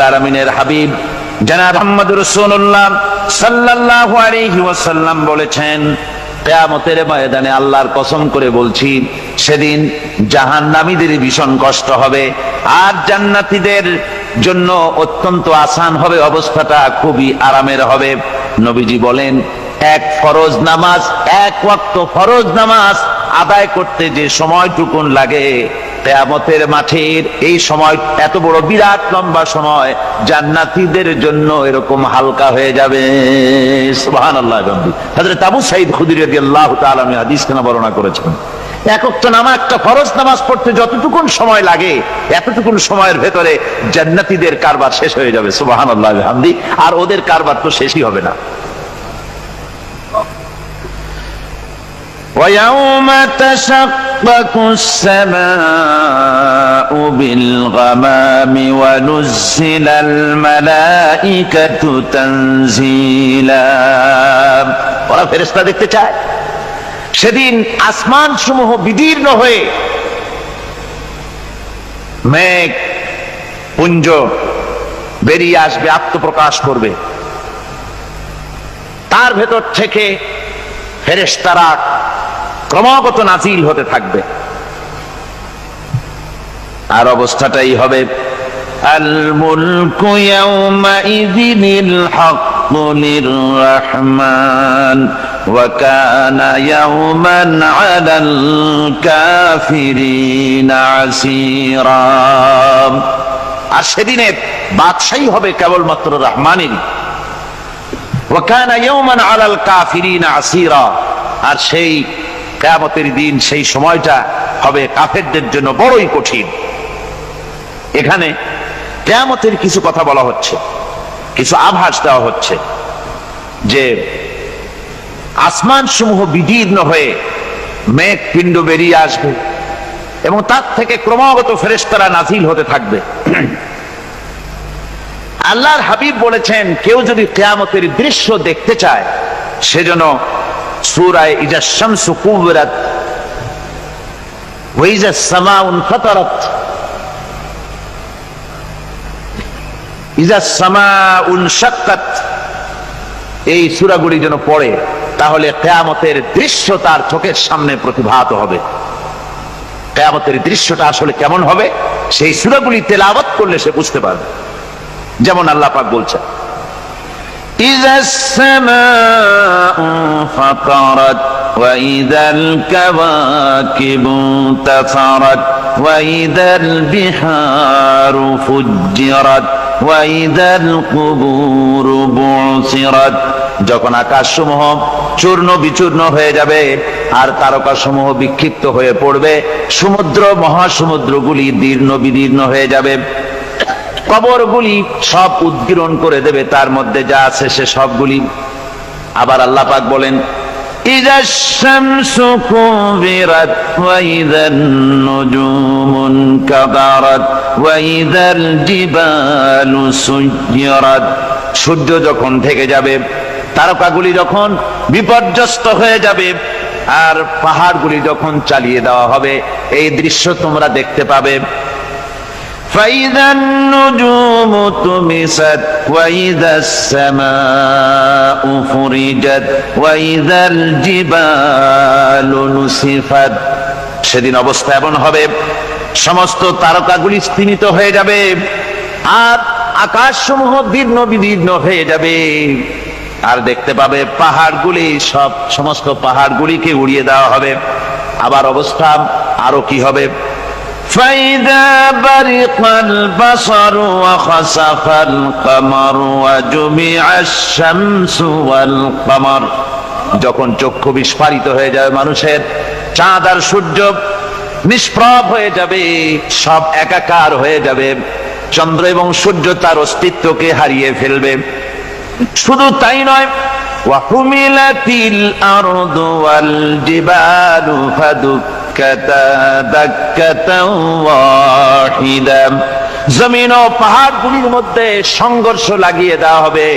আলামিনের হাবিব জনাব মুহাম্মদুর রাসূলুল্লাহ সাল্লাল্লাহু আলাইহি ওয়াসাল্লাম বলেছেন, কিয়ামতের ময়দানে আল্লাহর কসম করে বলছি, সেদিন জাহান্নামীদের ভীষণ কষ্ট হবে আর জান্নাতীদের জন্য অত্যন্ত আসান হবে, অবস্থাটা খুবই আরামের হবে। নবীজি বলেন, এক ফরজ নামাজ, এক ওয়াক্ত ফরজ নামাজ আদায় করতে যে সময়টুকুন লাগে, কিয়ামতের মাঠের এই সময় এত বড় বিরাট লম্বা সময় জান্নাতীদের জন্য এরকম হালকা হয়ে যাবে। সুবহানাল্লাহ। হযরত আবু সাঈদ খুদরী রাদিয়াল্লাহু তাআলা আনহু হাদিস কেনা বর্ণনা করেছেন, এক ওয়াক্ত নামাজ, একটা ফরজ নামাজ পড়তে যতটুকুন সময় লাগে এতটুকুন সময়ের ভেতরে জান্নাতীদের কারবার শেষ হয়ে যাবে। সুবহানাল্লাহ বিহামদি। আর ওদের কারবার তো শেষই হবে না। وَيَوْمَ تَشَقَّقُ السَّمَاءُ بِالْغَمَامِ وَنُزِّلَ الْمَلَائِكَةُ تَنزِيلًا। ওরা ফেরেশতা দেখতে চায়। সেদিন আসমান সমূহ বিদীর্ণ হয়ে মেঘ পুঞ্জ বেরিয়ে আসবে, আত্মপ্রকাশ করবে। তার ভেতর থেকে ফেরেশতারা ক্রমাগত নাজিল হতে থাকবে। আর অবস্থাটাই হবে, আল মুলকু ইয়াউমাইযিনিল হাক্কু লিররহমান ওয়া কানা ইয়াওমান আলাল কাফিরিনা আসীরা। আর সেদিনে বাদশাহী হবে কেবলমাত্র রহমানেরই। ওয়া কানা ইয়াওমান আলাল কাফিরিনা আসীরা। আর সেই কিয়ামতের দিন, সেই সময়টা হবে কাফেরদের জন্য বড়ই কঠিন। এখানে কিয়ামতের কিছু কথা বলা হচ্ছে, কিছু আভাস দেওয়া হচ্ছে যে আসমান সমূহ বিদীর্ণ হয়ে মেঘ পিণ্ড বেরিয়ে আসবে এবং তার থেকে ক্রমাগত ফেরেশতারা নাজিল হতে থাকবে। আল্লাহর হাবিব বলেছেন, কেউ যদি কিয়ামতের দৃশ্য দেখতে চায় সেজন্য সূরা ইজা শামসু কুবিরাত ওয়া ইজা সামাউ ফাতারাত, ইজা সামাউ শাক্কাত, এই সূরাগুলি যেন পড়ে, তাহলে কিয়ামতের দৃশ্য তার চোখের সামনে প্রতিভাত হবে। কিয়ামতের দৃশ্যটা আসলে কেমন হবে সেই সূরাগুলি তেলাওয়াত করলে সে বুঝতে পারবে। যেমন আল্লাহ পাক বলছেন, إذا السماء فطرت وإذا الكواكب انتثرت وإذا البحار فجرت وإذا القبور بعثرت। যখন আকাশসমূহ চূর্ণ বিচূর্ণ হয়ে যাবে আর তারকাসমূহ বিক্ষিপ্ত হয়ে পড়বে, সমুদ্র মহাসমুদ্রগুলি দীর্ণ বিদীর্ণ হয়ে যাবে, কবরগুলি সব উদ্গীরণ করে দেবে, তার মধ্যে যা আছে সে সবগুলি। আবার আল্লাহ পাক বলেন, ইযাশ শামসু কুবিরাত ওয়া ইযান নুজুমু কাদারাত ওয়া ইযাল জিবালু সুয়্যিরাত। সূর্য যখন ঢেকে যাবে, তারকাগুলি যখন বিপর্যস্ত হয়ে যাবে আর পাহাড়গুলি যখন চালিয়ে দেওয়া হবে, এই দৃশ্য তোমরা দেখতে পাবে। فإذا النجوم طمست وإذا السماء فرجت وإذا الجبال نسفت। সেদিন অবস্থা এমন হবে, সমস্ত তারকাগুলি স্তিমিত হয়ে যাবে আর আকাশসমূহ দীর্ণ বিদীর্ণ হয়ে যাবে। আর দেখতে পাবে পাহাড়গুলি, সমস্ত পাহাড়গুলিকে উড়িয়ে দেওয়া হবে। আবার অবস্থা আরো কি হবে, فإذا برق البصر وخسف القمر وجمع الشمس والقمر। যখন চক্ষু বিস্ফারিত হয়ে যাবে মানুষের, চাঁদ আর সূর্য নিষ্প্রভ হয়ে যাবে, সব একাকার হয়ে যাবে, চন্দ্র এবং সূর্য তার অস্তিত্বকে হারিয়ে ফেলবে। শুধু তাই নয়, ওয়াহুমিলাতিল আরদু ওয়াল জিবালু ফাদুক্কাতা দাক্কাতাও ওয়াহিদা। জমিন ও পাহাড়গুলির মধ্যে সংঘর্ষ লাগিয়ে দেওয়া হবে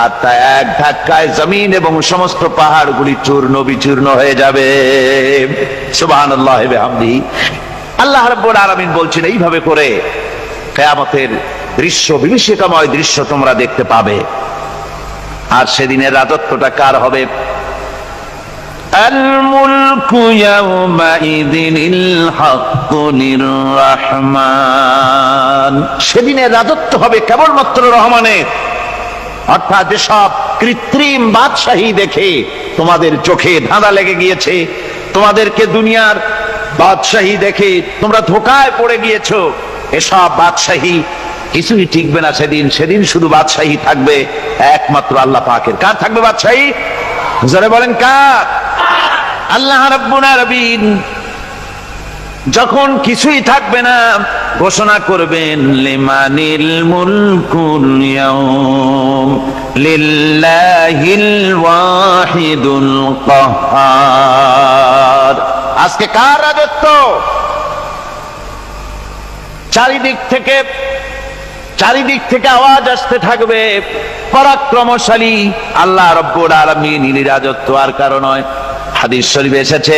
আর তা এক ধাক্কায় জমিন এবং সমস্ত পাহাড়গুলি চূর্ণ বিচূর্ণ হয়ে যাবে। সুবহানাল্লাহি ওয়া বিহামদিহি। আল্লাহ রাব্বুল আলামিন বলছেন, এইভাবে করে কিয়ামতের দৃশ্য, বিভীষিকাময় দৃশ্য তোমরা দেখতে পাবে। আর সেদিনের রাজত্বটা কার হবে? আল মুলকু ইয়াউমাইযিনিল হাক্কু লির-রাহমান। সেদিনের রাজত্ব হবে কেবলমাত্র রহমানের। অর্থাৎ যেসব কৃত্রিম বাদশাহী দেখে তোমাদের চোখে ধাঁধা লেগে গিয়েছে, তোমাদেরকে দুনিয়ার বাদশাহী দেখে তোমরা ধোঁকায় পড়ে গিয়েছো, এসব বাদশাহী কিছুই টিকবে না সেদিন। সেদিন শুধু বাদশাহী থাকবে একমাত্র আল্লাহ পাকের। কার থাকবে বাদশাহী? জোরে বলেন কার? আল্লাহ রাব্বুল আলামিন যখন কিছুই থাকবে না ঘোষণা করবেন লিমানিল মুলকুল ইয়াউম লিল্লাহিল ওয়াহিদুল কাহ্হার। আজকে কার রাজত্ব? চারিদিক থেকে আওয়াজ আসতে থাকবে পরাক্রমশালী আল্লাহ রাব্বুল আলামিনের রাজত্ব। আর কারণ নয়, হাদিস শরীফে এসেছে,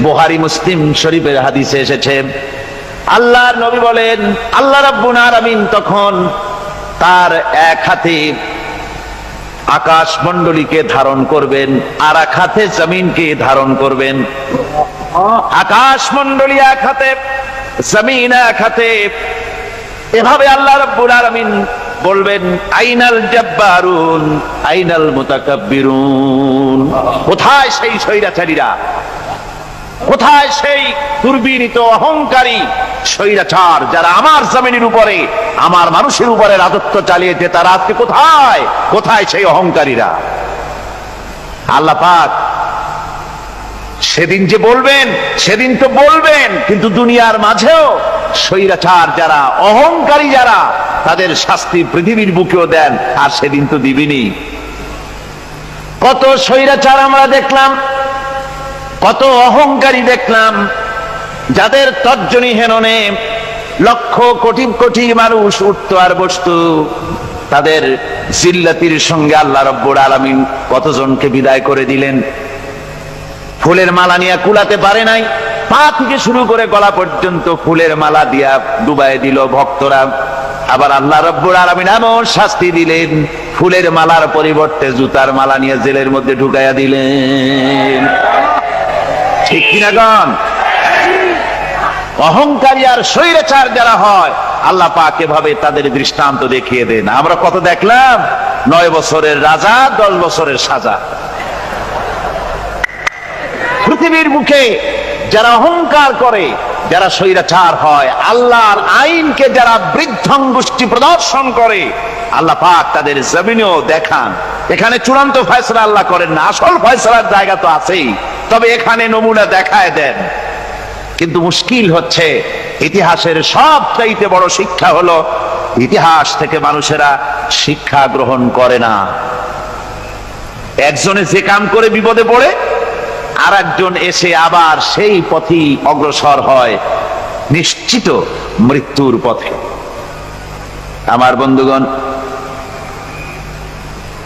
বুখারী মুসলিম শরীফের হাদিসে এসেছে, আল্লাহর নবী বলেন আল্লাহ রাব্বুল আলামিন তখন তার এক হাতে আকাশ মণ্ডলীকে ধারণ করবেন, আর এক হাতে জমিনকে ধারণ করবেন। আকাশ মণ্ডলী এক হাতে, জমিন এক হাতে। এভাবে আল্লাহ রাব্বুল আলামিন বলবেন আইনাল জাব্বারুন আইনাল মুতাকাব্বিরুন। কোথায় সেই স্বৈরাচারীরা? কোথায় সেই দুর্বিনীত অহংকারী স্বৈরাচার যারা আমার জমিনের উপরে, আমার মানুষের উপরে রাজত্ব চালিয়েছে? তারা আজকে কোথায়? কোথায় সেই অহংকারীরা? আল্লাহ পাক সেদিন যে বলবেন, সেদিন তো বলবেন, কিন্তু দুনিয়ার মাঝেও স্বৈরাচার যারা, অহংকারী যারা, তাদের শাস্তি পৃথিবীর বুকেও দেন। আর সেদিন তো দিবেনই। কত স্বৈরাচার আমরা দেখলাম, কত অহংকারী দেখলাম, যাদের তর্জনী হেননে লক্ষ কোটি কোটি মানুষ উঠতো আর বসতো। তাদের জিল্লাতির সঙ্গে আল্লাহ রাব্বুল আলামিন কতজনকে বিদায় করে দিলেন। ফুলের মালা নিয়ে কুলাতে পারে নাই, পা থেকে শুরু করে গলা পর্যন্ত ফুলের মালা দিয়া ডুবাই দিল ভক্তরা। আবার আল্লাহ রাব্বুল আলামিন এমন শাস্তি দিলেন, ফুলের মালার পরিবর্তে জুতার মালা নিয়ে জেলের মধ্যে ঢুকাইয়া দিলেন। ঠিক কিনা গণ? অহংকারী আর স্বৈরাচার যারা হয়, আল্লাহ পাক এভাবে তাদের দৃষ্টান্ত দেখিয়ে দেন। আমরা কত দেখলাম, 9 বছরের রাজা, 10 বছরের সাজা। পৃথিবীর মুখে যারা অহংকার করে, যারা স্বৈরাচার হয়, আল্লাহর আইনকে যারা বৃদ্ধাঙ্গুষ্টি প্রদর্শন করে, আল্লাহ পাক তাদের জমিনেও দেখান। এখানে চূড়ান্ত ফয়সালা আল্লাহ করেন না, আসল ফয়সালার জায়গা তো আছেই, তবে এখানে নমুনা দেখায় দেন। কিন্তু মুশকিল হচ্ছে, ইতিহাসের সবচাইতে বড় শিক্ষা হলো ইতিহাস থেকে মানুষেরা শিক্ষা গ্রহণ করে না। একজনে যে কাম করে বিপদে পড়ে, আর একজন এসে আবার সেই পথেই অগ্রসর হয়, নিশ্চিত মৃত্যুর পথে। আমার বন্ধুগণ,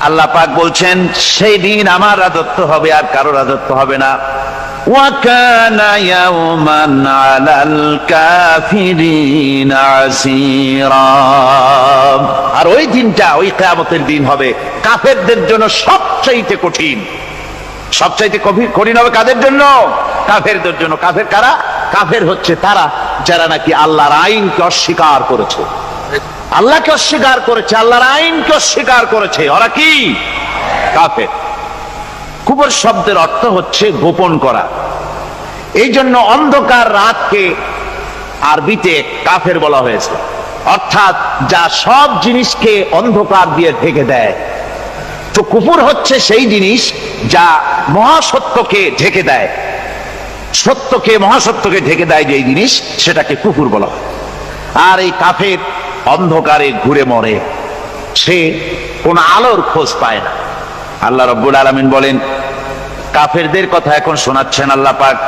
আল্লাহ পাক বলছেন সেই দিন আমার রাজত্ব হবে, আর কারো রাজত্ব হবে না। ওয়াকানা ইয়াওমান আলাল কাফিরিনা আসীরা। আর ওই দিনটা, ওই কিয়ামতের দিন হবে কাফেরদের জন্য সবচাইতে কঠিন। সবচাইতে কঠিন হবে কাদের জন্য? কাফেরদের জন্য। কাফের কারা? কাফের হচ্ছে তারা যারা নাকি আল্লাহর আইনকে অস্বীকার করেছে, আল্লাহকে অস্বীকার করেছে, আল্লাহর আইনকে অস্বীকার করেছে। ওরা কি? কাফের। কুফর শব্দের অর্থ হচ্ছে গোপন করা। এই জন্য অন্ধকার রাতকে আরবিতে কাফের বলা হয়েছে, অর্থাৎ যা সব জিনিসকে অন্ধকার দিয়ে ঢেকে দেয়। তো কুফর হচ্ছে সেই জিনিস যা মহাসত্যকে ঢেকে দেয়, সত্যকে, মহাসত্যকে ঢেকে দেয় যে জিনিস, সেটাকে কুফর বলা হয়। আর এই কাফের অন্ধকারে ঘুরে মরে, সে কোন আলোর খোঁজ পায় না। আল্লাহ রাব্বুল আলামিন বলেন, কাফেরদের কথা এখন শোনাচ্ছেন আল্লাহ পাক,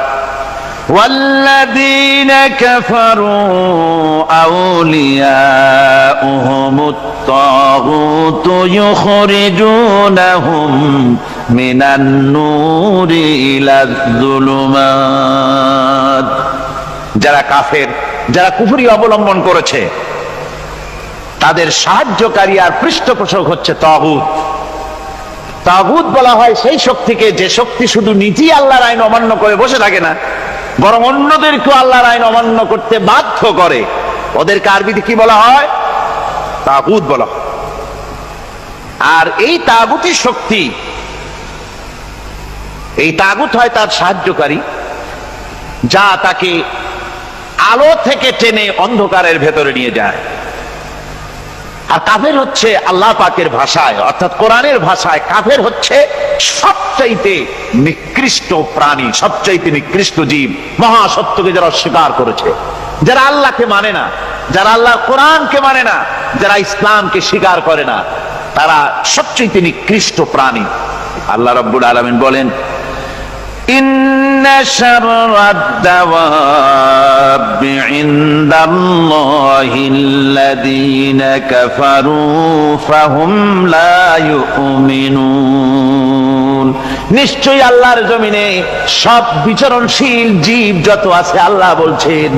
والذين كفروا أولياؤهم الطاغوت يخرجونهم من النور إلى الظلمات। যারা কাফের, যারা কুফরি অবলম্বন করেছে, তাদের সাহায্যকারী আর পৃষ্ঠপোষক হচ্ছে তাগুত। তাগুত বলা হয় সেই শক্তিকে যে শক্তি শুধু নিজেই আল্লাহর আইন অমান্য করে বসে থাকে না, বরং অন্যদেরকেও আল্লাহর আইন অমান্য করতে বাধ্য করে। ওদেরকে আরবিতে কি বলা হয়? তাগুত বলা হয়। আর এই তাগুতি শক্তি, এই তাগুত হয় তার সাহায্যকারী, যা তাকে আলো থেকে টেনে অন্ধকারের ভেতরে নিয়ে যায়। আর কাফের হচ্ছে আল্লাহ পাকের ভাষায় অর্থাৎ কোরআনের ভাষায় কাফের হচ্ছে সবচাইতে নিকৃষ্ট প্রাণী, সবচাইতে নিকৃষ্ট জীব। মহাসত্যকে যারা অস্বীকার করেছে, যারা আল্লাহকে মানে না, যারা আল্লাহর কোরআনকে মানে না, যারা ইসলামকে স্বীকার করে না, তারা সবচাইতে নিকৃষ্ট প্রাণী। আল্লাহ রাব্বুল আলামিন বলেন, ইন্না শাররাদ দাওয়াবি ইনদাল্লাহিল্লাযীনা কাফারু ফাহুম লা ইউমিনুন। নিশ্চয়ই আল্লাহর জমিনে সব বিচরণশীল জীব যত আছে, আল্লাহ বলছেন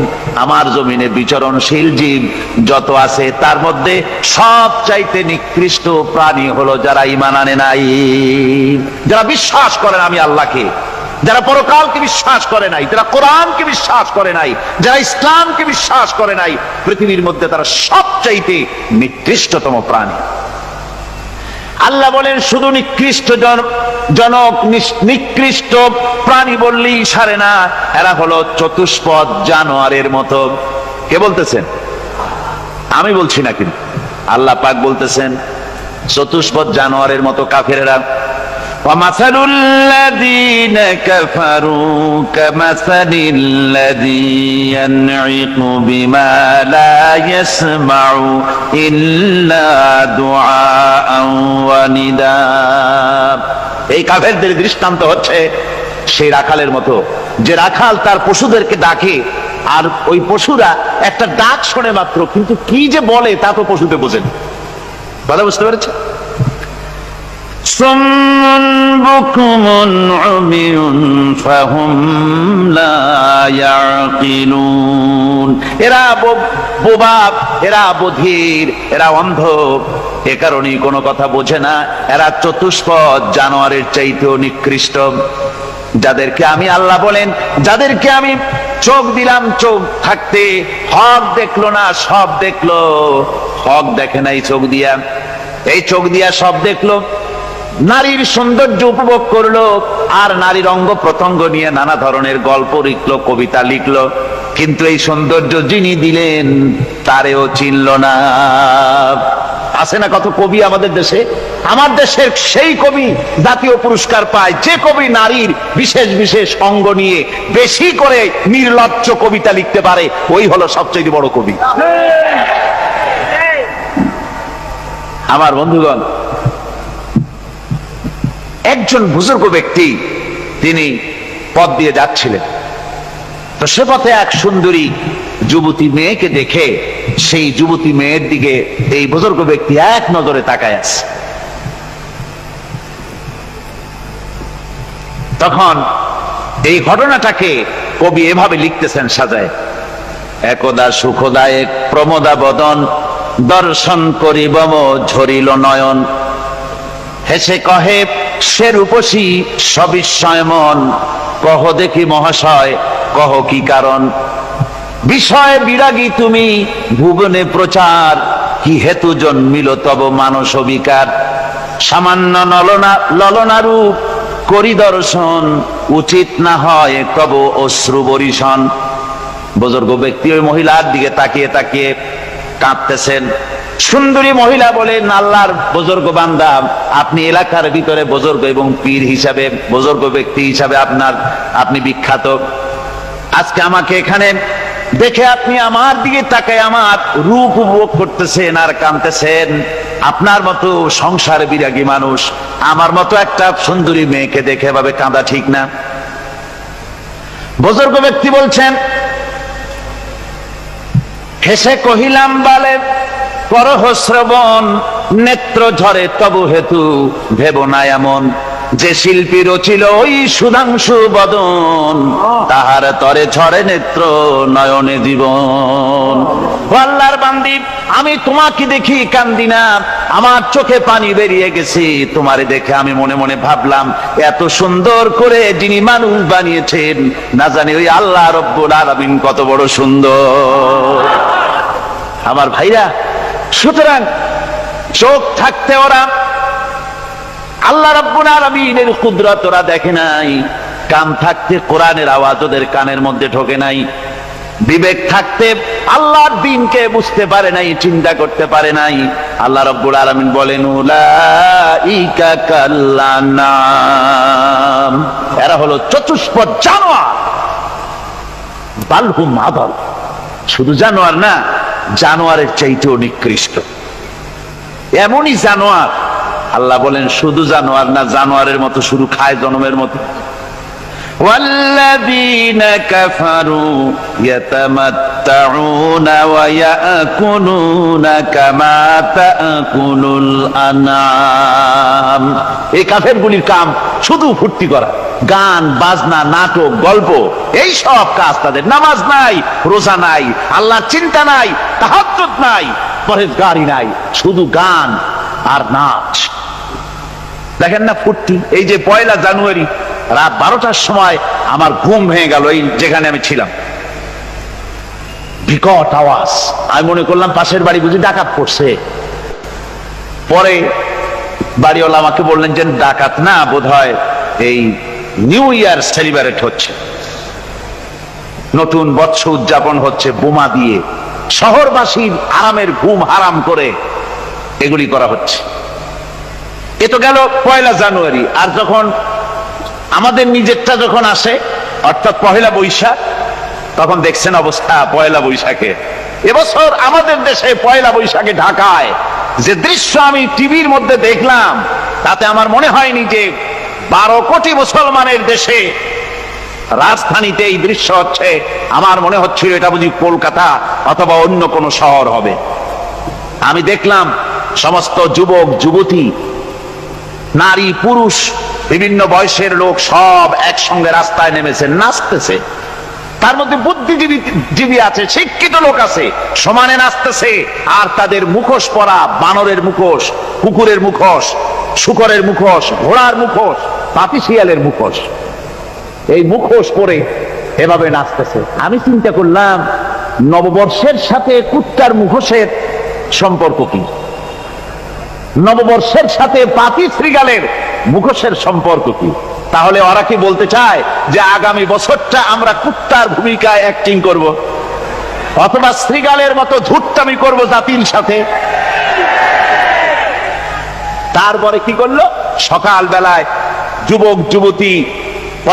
আমার জমিনে বিচরণশীল জীব যত আছে তার মধ্যে সবচাইতে নিকৃষ্ট প্রাণী হলো যারা ঈমান আনে নাই, যারা বিশ্বাস করেন আমি আল্লাহকে, যারা পরকালকে বিশ্বাস করে নাই, যারা কোরআনকে বিশ্বাস করে নাই, যারা ইসলামকে বিশ্বাস করে নাই, পৃথিবীর মধ্যে তারা সবচাইতে নিকৃষ্টতম প্রাণী। আল্লাহ বলেন শুধু নিকৃষ্ট জনক নিকৃষ্ট প্রাণী বললেই সারে না, এরা হলো চতুষ্পদ জানোয়ারের মতো। কে বলতেছেন? আমি বলছি না, কিন্তু আল্লাহ পাক বলতেছেন চতুষ্পদ জানোয়ারের মতো কাফেরেরা। وَمَثَلُ الَّذِينَ كَفَرُوا كَمَثَلِ الَّذِي يَنْعِقُ بِمَا لَا يَسْمَعُ إِلَّا دُعَاءً وَنِدَاءً। এই কাফেরদের দৃষ্টান্ত হচ্ছে সেই রাখালের মতো, যে রাখাল তার পশুদেরকে ডাকে, আর ওই পশুরা একটা ডাক শোনে মাত্র, কিন্তু কি যে বলে তা তো পশুতে বোঝেন। কথা বুঝতে পেরেছে? সুম্মুন বুকুমুন উমিয়ুন ফাহুম লা ইয়াকিলুন। এরা বোবা, এরা বধির, এরা অন্ধ, এ কারণেই কোনো কথা বোঝে না। এরা চতুষ্পদ জানোয়ারের চাইতেও নিকৃষ্ট। যাদেরকে আমি আল্লাহ বলেন, যাদেরকে আমি চোখ দিলাম, চোখ থাকতে হক দেখলো না, সব দেখলো। হক দেখে নাই চোখ দিয়া, এই চোখ দিয়া সব দেখলো। নারীর সৌন্দর্য উপভোগ করলো, আর নারীর অঙ্গ প্রত্যঙ্গ নিয়ে নানা ধরনের গল্প লিখলো, কবিতা লিখলো, কিন্তু এই সৌন্দর্য যিনি দিলেন তারেও চিনল না। আছে না কত কবি আমাদের দেশে? আমার দেশের সেই কবি জাতীয় পুরস্কার পায় যে কবি নারীর বিশেষ বিশেষ অঙ্গ নিয়ে বেশি করে নির্লজ্জ কবিতা লিখতে পারে, ওই হলো সবচেয়ে বড় কবি। আমার বন্ধুগণ, একজন বুজুর্গ ব্যক্তি তিনি পথ দিয়ে যাচ্ছিলেন, তো সে পথে এক সুন্দরী যুবতী মেয়েকে দেখে সেই যুবতী মেয়ের দিকে এই বুজুর্গ ব্যক্তি এক নজরে তাকায় আছে। তখন এই ঘটনাটাকে কবি এভাবে লিখতেছেন সাজায়, একদা সুখদায়ক প্রমোদা বদন দর্শন করিবম ঝরিল নয়ন, হেসে কহে সে রূপসী সবিস্ময় মন, কহ দেখি মহাশয় কহ কি কারণ, বিষয় বিরাগী তুমি ভুবনে প্রচার, কি হেতু জন্মিল তব মানস বিকার, সামান্য ললনা রূপ করি দর্শন, উচিত না হয় তব অশ্রু বরিশন। বুজুর্গ ব্যক্তি ওই মহিলার দিকে তাকিয়ে তাকিয়ে কাঁদতেছেন। সুন্দরী মহিলা বলেন, আল্লাহর বুজুর্গ বান্দা, আপনি এলাকার ভিতরে বুজুর্গ এবং পীর হিসাবে, বুজুর্গ ব্যক্তি হিসাবে আপনি বিখ্যাত। আজকে আমাকে এখানে দেখে আপনি আমার দিকে তাকায় আমার রূপ উপভোগ করতেছেন আর কাঁদতেছেন। আপনার মতো সংসার বিরাগী মানুষ আমার মতো একটা সুন্দরী মেয়েকে দেখে ভাবে কাঁদা ঠিক না। বুজুর্গ ব্যক্তি বলছেন, হেসে কহিলাম বালে করহ শ্রবণ, নেত্র ঝরে তবু হেতু ভেব না এমন, যে শিল্পী রচিল ওই সুধাংশু বদন, তাহার তরে ঝরে নেত্র নয়নে জীবন। আল্লাহর বান্দি, আমি তোমাকে দেখি কান্দি না, আমার চোখে পানি বেরিয়ে গেছে। তোমারে দেখে আমি মনে মনে ভাবলাম, এত সুন্দর করে যিনি মানুষ বানিয়েছেন, না জানি ওই আল্লাহ রব্বুল আলামিন কত বড় সুন্দর। আমার ভাইরা, সুতরাং চোখ থাকতে ওরা আল্লাহ রাব্বুল আলামিনের কুদরত ওরা দেখে নাই, কান থাকতে কোরআনের আওয়াজ ওদের কানের মধ্যে ঢোকে নাই, বিবেক থাকতে আল্লাহর দ্বীনকে বুঝতে পারে নাই, চিন্তা করতে পারে নাই। আল্লাহ রাব্বুল আলামিন বলেন, উলাইকা কাল্লানাম, এরা হলো চতুষ্পদ জানোয়ার, বালহুম আদাল, শুধু জানোয়ার না, জানোয়ারের চাইতেও নিকৃষ্ট। এমনই জানোয়ার, আল্লাহ বলেন শুধু জানোয়ার না, জানোয়ারের মতো শুরু খায় জনমের মতো। والذين كفروا يتمتعون ويأكلون كما تأكل الأنعام। এই কাফেরগুলির কাম শুধু ফুর্তি করা, গান বাজনা, নাটক, গল্প, এই সব কাজ তাদের। নামাজ নাই, রোজা নাই, আল্লাহর চিন্তা নাই, তাহাজ্জুদ নাই, পরহেজগারি নাই, শুধু গান আর নাচ। দেখেন না ফুর্তি। এই যে 1 জানুয়ারি রাত 12টার সময় আমার ঘুম ভেঙে গেল, এই যেখানে আমি ছিলাম, বিকট আওয়াজ। আমি মনে করলাম পাশের বাড়ি বুঝি ডাকাত পড়ছে। পরে বাড়িওয়ালা আমাকে বললেন যে ডাকাত না, বোধহয় এই নিউ ইয়ার সেলিব্রেট হচ্ছে, নতুন বৎসর উদযাপন হচ্ছে বোমা দিয়ে, শহরবাসীর আরামের ঘুম হারাম করে এগুলি করা হচ্ছে। এ তো গেল 1 জানুয়ারি। আর যখন আমাদের নিজেরটা যখন আসে, অর্থাৎ 1 বৈশাখ, তখন দেখছেন অবস্থা 1 বৈশাখে। এবছর আমাদের দেশে 1 বৈশাখে ঢাকায় যে দৃশ্য আমি টিভির মধ্যে দেখলাম, তাতে আমার মনে হয়নি যে 12 কোটি মুসলমানের দেশে রাজধানীতে এই দৃশ্য হচ্ছে। আমার মনে হচ্ছিল এটা বুঝি কলকাতা অথবা অন্য কোনো শহর হবে। আমি দেখলাম সমস্ত যুবক যুবতী, নারী পুরুষ, বিভিন্ন বয়সের লোক সব একসঙ্গে রাস্তায় নেমেছে, নাচতেছে। তার মধ্যে বুদ্ধিজীবী আছে, শিক্ষিত লোক আছে, সমানে নাচতেছে। আর তাদের মুখোশ পরা, বানরের মুখোশ, কুকুরের মুখোশ, শূকরের মুখোশ, ঘোড়ার মুখোশ, পাপী শিয়ালের মুখোশ, এই মুখোশ পরে এভাবে নাচতেছে। আমি চিন্তা করলাম, নববর্ষের সাথে কুত্তার মুখোশের সম্পর্ক কি? নববর্ষের সাথে পাপী শৃগালের মুখোশের সম্পর্ক কি? তাহলে ওরা কি বলতে চায় যে আগামী বছরটা আমরা কুত্তার ভূমিকায় অ্যাক্টিং করব, অথবা শৃগালের মতো ধূর্তামি করব জাতির সাথে? তারপরে কি করলো? সকাল বেলায় যুবক যুবতী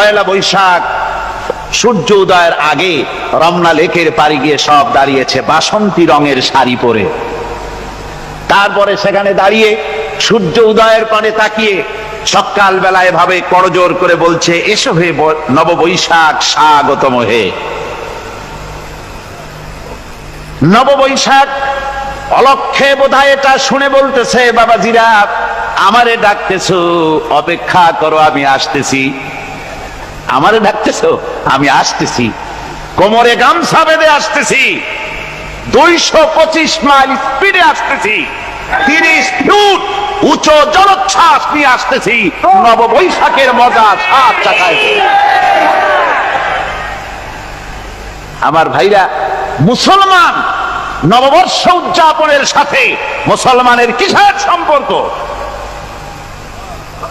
1 বৈশাখ সূর্য উদয়ের আগে রমনা লেকের পাড়ি গিয়ে সব দাঁড়িয়েছে বাসন্তী রঙের শাড়ি পরে। তারপরে সেখানে দাঁড়িয়ে সূর্য উদয়ের পানে তাকিয়ে সকাল বেলায় ভাবে করজোর করে বলছে, এসো হে নববৈশাখ স্বাগতম হে। নববৈশাখ অলক্ষে বোধহয় এটা শুনে বলতেছে, বাবাজিরা আমারে ডাকতেছো, অপেক্ষা করো আমি আসতেছি। আমারে ডাকতেছো, আমি আসতেছি, কোমরে গামছা বেঁধে আসতেছি, 225 মাইল স্পিডে আসতেছি, 30 ফুট উঁচু জলোচ্ছ্বাস নিয়ে আসতেছি, নববৈশাখের মজা সাত চাকায়। আমার ভাইরা, মুসলমান নববর্ষ উদযাপনের সাথে মুসলমানের কিসের সম্পর্ক?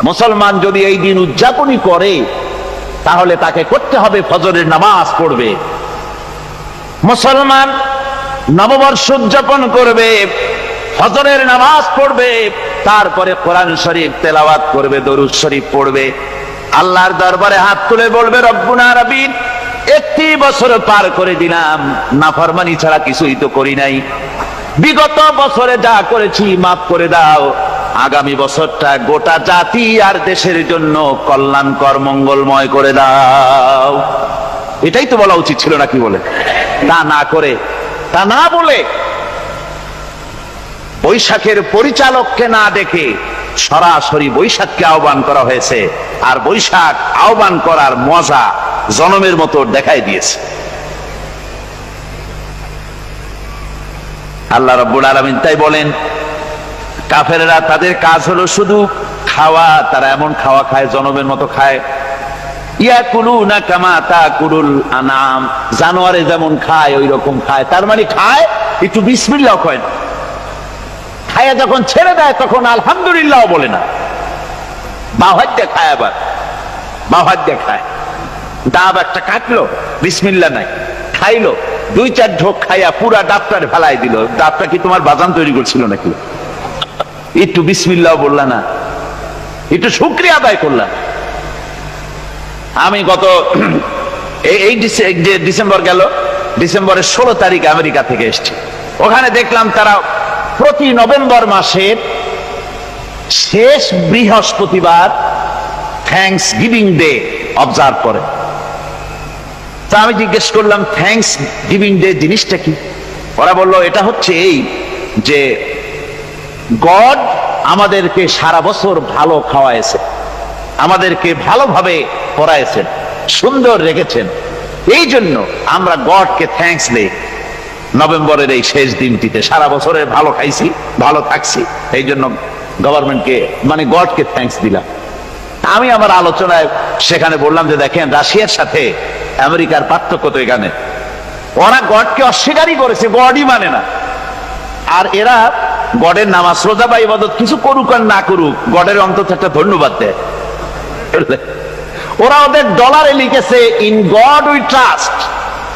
মুসলমান যদি এই দিন উদযাপনই করে, তাহলে তাকে করতে হবে ফজরের নামাজ পড়বে। মুসলমান নববর্ষ উদযাপন করবে, ফজরের নামাজ পড়বে, তারপরে কোরআন শরীফ তেলাওয়াত করবে, দরুদ শরীফ পড়বে, আল্লাহর দরবারে হাত তুলে বলবে, রব্বুনা রাব্বিন, 31 বছর পার করে দিলাম, নাফরমানি ছাড়া কিছুই তো করি নাই, বিগত বছরে যা করেছি মাফ করে দাও, আগামী বছরটা গোটা জাতি আর দেশের জন্য কল্যাণকর মঙ্গলময় করে দাও। এটাই তো বলা উচিত ছিল নাকি বলে? তা না করে, তা না বলে, বৈশাখের পরিচালককে না দেখে সরাসরি বৈশাখকে আহ্বান করা হয়েছে, আর বৈশাখ আহ্বান করার মজা জনমের মতো দেখাই দিয়েছে। আল্লাহ রাব্বুল আলামিন তাই বলেন, কাফেররা তাদের কাজ হলো শুধু খাওয়া, তারা এমন খাওয়া খায় জনমের মতো খায়। ইয়াকুলুনা কামা তাকুলুল আনাম, জানোয়ারে যেমন খায় ওই রকম খায়। তার মানে খায়, একটু বিসমিল্লাহ কয় না, খায়া যখন ছেড়ে দেয় তখন আলহামদুলিল্লাহ বলে না, বাঁ হাত দিয়ে খায়, আবার বাঁ হাত দিয়ে খায়। ডাব একটা কাটলো, বিসমিল্লাহ নাই, খাইলো, 2-4 ঢোক খাইয়া পুরা ডাবটার ফেলাই দিল। ডাবটা কি তোমার বাজান তৈরি করছিল নাকি? একটু বিসমিল্লাহ বললা না, একটু শুকরিয়া আদায় করলা। আমি গত এই ডিসেম্বর গেল, ডিসেম্বরের 16 তারিখ আমেরিকা থেকে এসেছি। ওখানে দেখলাম তারা প্রতি নভেম্বর মাসের শেষ বৃহস্পতিবার থ্যাঙ্কস গিভিং ডে অবজার্ভ করে। তা আমি জিজ্ঞেস করলাম, থ্যাঙ্কস গিভিং ডে জিনিসটা কি? ওরা বলল, এটা হচ্ছে এই যে গড আমাদেরকে সারা বছর ভালো খাওয়াইছে, আমাদেরকে ভালোভাবে পড়াইছেন, সুন্দর রেখেছেন, এই জন্য আমরা গডকে থ্যাঙ্কস দেই নভেম্বরের এই শেষ দিনটিতে। সারা বছরের ভালো খাইছি, ভালো থাকছি, এই জন্য গভর্নমেন্টকে মানে গডকে থ্যাঙ্কস দিলাম। আমি আমার আলোচনায় সেখানে বললাম যে দেখেন, রাশিয়ার সাথে আমেরিকার পার্থক্য তো এখানে, ওরা গডকে অস্বীকারই করেছে, গডই মানে না। আর এরা গডের নামাজ রোজা বা ইবাদত কিছু করুক আর না করুক, গডের অন্তত একটা ধন্যবাদ দেয়। ওরা ওদের ডলারে লিখেছে, ইন গড উই ট্রাস্ট,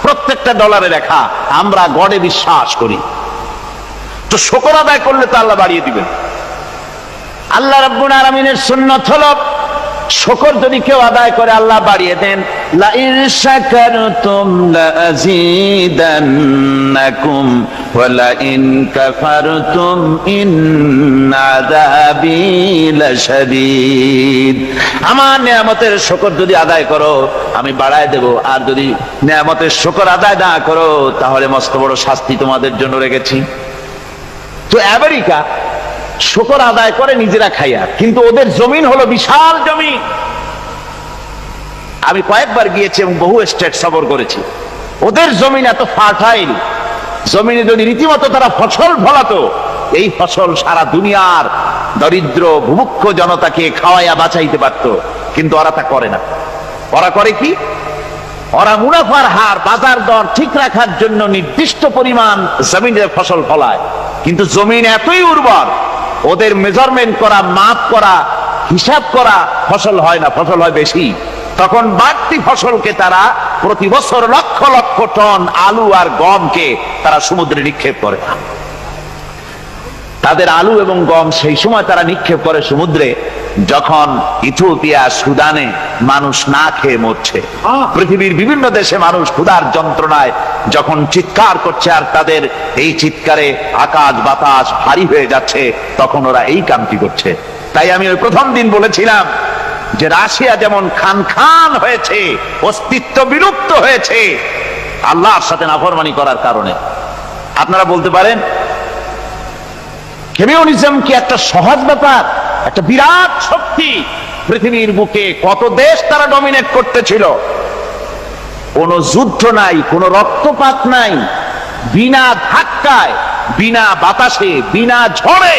প্রত্যেকটা ডলারে লেখা আমরা গডে বিশ্বাস করি। তো শুকর আদায় করলে তো আল্লাহ বাড়িয়ে দিবেন। আল্লাহ রাব্বুল আলামিনের সুন্নাত হলো, শুকর যদি কেউ আদায় করে আল্লাহ বাড়িয়ে দেন। লা ইন শাকারতুম লাযীদান্নাকুম ওয়া লা ইন কাফারতুম ইন্না আযাবী লাশাদীদ। আমার নিয়ামতের শুকর যদি আদায় করো আমি বাড়ায় দেব, আর যদি নিয়ামতের শুকর আদায় না করো তাহলে মস্ত বড় শাস্তি তোমাদের জন্য রেখেছি। তো আমেরিকা শুকর আদায় করে নিজেরা খাইয়া, কিন্তু ওদের জমিন হলো বিশাল জমিন। আমি কয়েকবার গিয়েছি এবং বহু স্টেট সফর করেছি। ওদের জমিন এত ফার্টাইল, জমিনে যদি রীতিমতো তারা ফসল ফলাতো, এই ফসল সারা দুনিয়ার দরিদ্র ভূমুক্ষ জনতাকে খাওয়াইয়া বাঁচাইতে পারত। কিন্তু ওরা তা করে না। ওরা করে কি? ওরা মুনাফার হার, বাজার দর ঠিক রাখার জন্য নির্দিষ্ট পরিমাণ জমিনের ফসল ফলায়, কিন্তু জমিন এতই উর্বর, ওদের মেজারমেন্ট করা, মাপ করা, হিসাব করা ফসল হয় না, ফসল হয় বেশি। তখন বাড়তি ফসলকে তারা প্রতি বছর লক্ষ লক্ষ টন আলু আর গমকে তারা সমুদ্রে নিক্ষেপ করে। তাদের আলু এবং গম সেই সময় তারা নিক্ষেপ করে সমুদ্রে যখন ইথিওপিয়া, সুদানে মানুষ না খেয়ে মরছে। পৃথিবীর বিভিন্ন দেশে মানুষ ক্ষুধার যন্ত্রণায় যখন চিৎকার করছে, আর তাদের এই চিৎকারে আকাশ বাতাস ভারী হয়ে যাচ্ছে, তখন ওরা এই কামটি করছে। তাই আমি ওই প্রথম দিন বলেছিলাম যে রাশিয়া যেমন খান খান হয়েছে, অস্তিত্ব বিলুপ্ত হয়েছে আল্লাহর সাথে নাফরমানি করার কারণে। আপনারা বলতে পারেন কমিউনিজম কি একটা সহজ ব্যাপার? একটা বিরাট শক্তি পৃথিবীর বুকে, কত দেশ তারা ডমিনেট করতেছিল, কোন যুদ্ধ নাই, কোন রক্তপাত নাই, বিনা ধাক্কায়, বিনা বাতাসে, বিনা ঝড়ে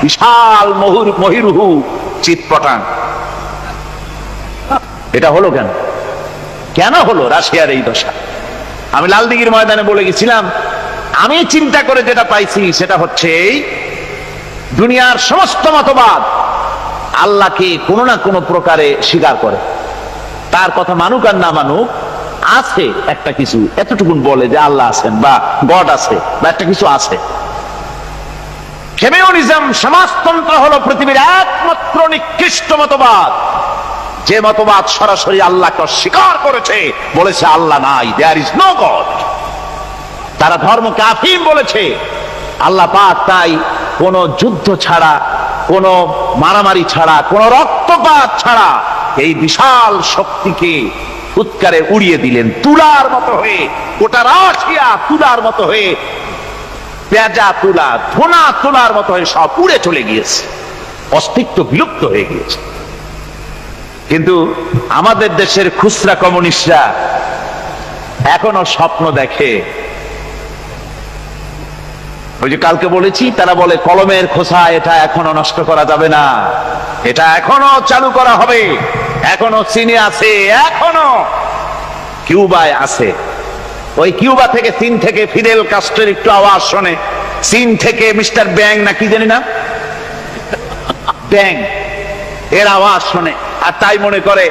বিশাল মহিরুহু চিৎপটাং। এটা হলো কেন? কেন হলো রাশিয়ার এই দশা? আমি লালদিঘির ময়দানে বলে গেছিলাম, আমি চিন্তা করে যেটা পাইছি সেটা হচ্ছে এই, দুনিয়ার সমস্ত মতবাদ আল্লাহকে কোনো না কোনো প্রকারে স্বীকার করে। তার কথা মানুক আর না মানুক, আছে একটা কিছু, এতটুকুন বলে যে আল্লাহ আছেন বা গড আছে বা একটা কিছু আছে। কমিউনিজম, সমাজতন্ত্র হলো পৃথিবীর একমাত্র নিকৃষ্ট মতবাদ, যে মতবাদ সরাসরি আল্লাহকে অস্বীকার করেছে, বলেছে আল্লাহ নাই, দেয়ার ইজ নো গড। তারা ধর্মকে আফিম বলেছে। আল্লাহ পাক তাই কোন যুদ্ধ ছাড়া, কোন মারামারি ছাড়া, কোন রক্তপাত ছাড়া এই বিশাল শক্তিকে উৎকারে উড়িয়ে দিলেন, তুলার মতো হয়ে। গোটা রাশিয়া তুলার মতো হয়ে, পেঁজা তুলা, ধোনা তুলার মতো হয়ে সব উড়ে চলে গিয়েছে। অস্তিত্ব বিলুপ্ত হয়ে গিয়েছে। কিন্তু আমাদের দেশের খুচরা কমিউনিস্টরা এখনো স্বপ্ন দেখে। ওই যে কালকে বলেছি, তারা বলে কলমের খোসা এটা এখনো নষ্ট করা যাবে না, এটা এখনো চালু করা হবে। এখনো চীনে আছে, এখনো কিউবায় আছে। ওই কিউবা থেকে, চীন থেকে ফিদেল কাস্ট্রোর একটু আওয়াজ শোনে, চীন থেকে মিস্টার ব্যাং না কি জানি না, ব্যাং এর আওয়াজ শোনে, আর তাই মনে করে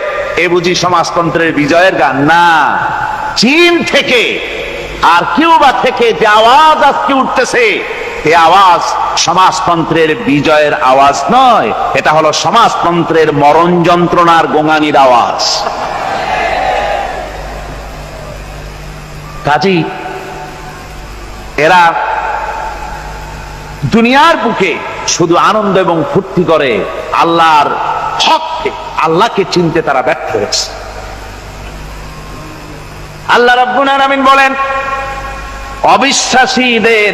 এ বুঝি সমাজতন্ত্রের বিজয়ের গান। না, চীন থেকে আর কিউবা থেকে যে আওয়াজ আজকে উঠতেছে, এই আওয়াজ সমাজতন্ত্রের বিজয়ের আওয়াজ নয়, এটা হলো সমাজতন্ত্রের মরণ যন্ত্রণার গোঙানির আওয়াজ। কাজী এরা দুনিয়ার বুকে শুধু আনন্দ এবং ফুর্তি করে, আল্লাহর হককে, আল্লাহকে চিনতে তারা ব্যর্থ হয়েছে। আল্লাহ রাব্বুল আলামিন বলেন, অবিশ্বাসীদের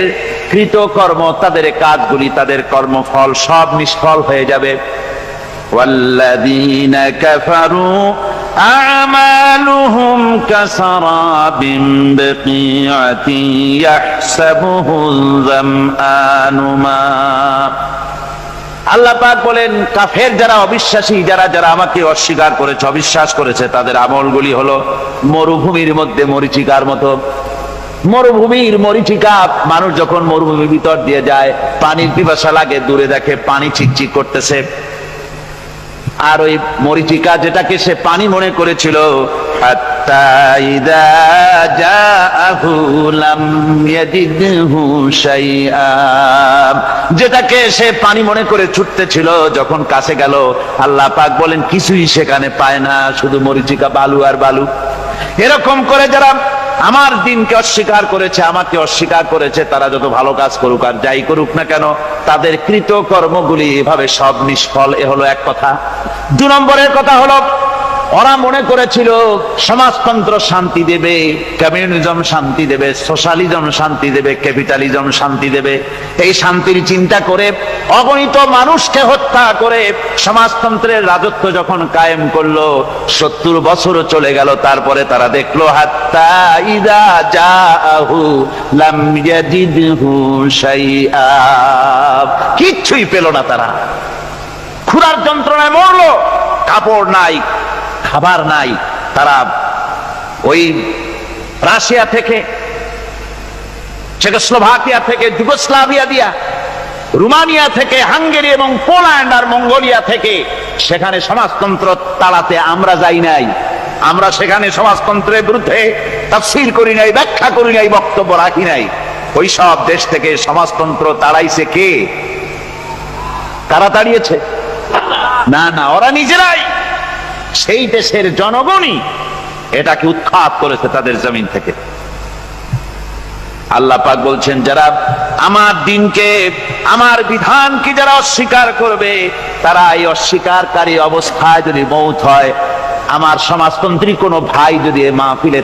কৃতকর্ম, তাদের কাজগুলি, তাদের কর্মফল সব নিষ্ফল হয়ে যাবে। ওয়াল্লাযীনা কাফারু আ'মালুহুম কাসারাবিন বিকিআতিন ইয়াহসাবুহুল যামআনু মা। আল্লাহ পাক বলেন, কাফের যারা, অবিশ্বাসী যারা, যারা আমাকে অস্বীকার করেছে, অবিশ্বাস করেছে, তাদের আমলগুলি হলো মরুভূমির মধ্যে মরীচিকার মতো। মরুভূমির মরীচিকা, মানুষ যখন মরুভূমির ভিতর দিয়ে যায়, পানির পিপাসা লাগে, দূরে দেখে পানি চিকচিক করতেছে, আর ওই মরীচিকা যেটাকে সে পানি মনে করেছিল, হাত্তা ইযা জাআহু লাম ইয়াজিদহু শাইআ, যেটাকে সে পানি মনে করে ছুটতেছিল, যখন কাছে গেল, আল্লাহ পাক বলেন কিছুই সেখানে পায় না, শুধু মরীচিকা, বালু আর বালু। এরকম করে যারা আমার দিনকে অস্বীকার করেছে, আমাকে অস্বীকার করেছে, তারা যত ভালো কাজ করুক আর যাই করুক না কেন, তাদের কৃত কর্মগুলি এভাবে সব নিষ্ফল। এ হলো এক কথা। 2 নম্বরের কথা হলো, ওরা মনে করেছিল সমাজতন্ত্র শান্তি দেবে, কমিউনিজম শান্তি দেবে, সোশ্যালিজম শান্তি দেবে, ক্যাপিটালিজম শান্তি দেবে। এই শান্তির চিন্তা করে অগণিত মানুষকে হত্যা করে সমাজতন্ত্রের রাজত্ব যখন কায়েম করলো, 70 বছরও চলে গেল, তারপরে তারা দেখলো হাত্তা ইযা জাআহু লাম ইয়াজিদহু শাইআ, কিচ্ছুই পেল না। তারা ক্ষুধার যন্ত্রণায় মরলো, কাপড় নাই, খাবার নাই। তারা ওই রাশিয়া থেকে, চেকোস্লোভাকিয়া থেকে, যুগোস্লাভিয়া দিয়া, রোমানিয়া থেকে, হাঙ্গেরি এবং পোল্যান্ড আর মঙ্গোলিয়া থেকে, সেখানে সমাজতন্ত্র তাড়াতে আমরা যাই নাই। আমরা সেখানে সমাজতন্ত্রের বিরুদ্ধে তাফসীর করি নাই, ব্যাখ্যা করি নাই, বক্তব্য রাখি নাই। ওই সব দেশ থেকে সমাজতন্ত্র তাড়াইছে কে? কারা তাড়িয়েছে? না না, ওরা নিজেরাই, সেই দেশের জনগণই এটাকে উৎখাত করেছে তাদের জমিন থেকে। আল্লাহ পাক বলছেন, যারা আমার দিনকে, আমার বিধানকে যারা অস্বীকার করবে, তারা এই অস্বীকারী অবস্থায় যদি মৌত হয়, আমার সমাজতন্ত্রী কোনো ভাই যদি মাহফিলে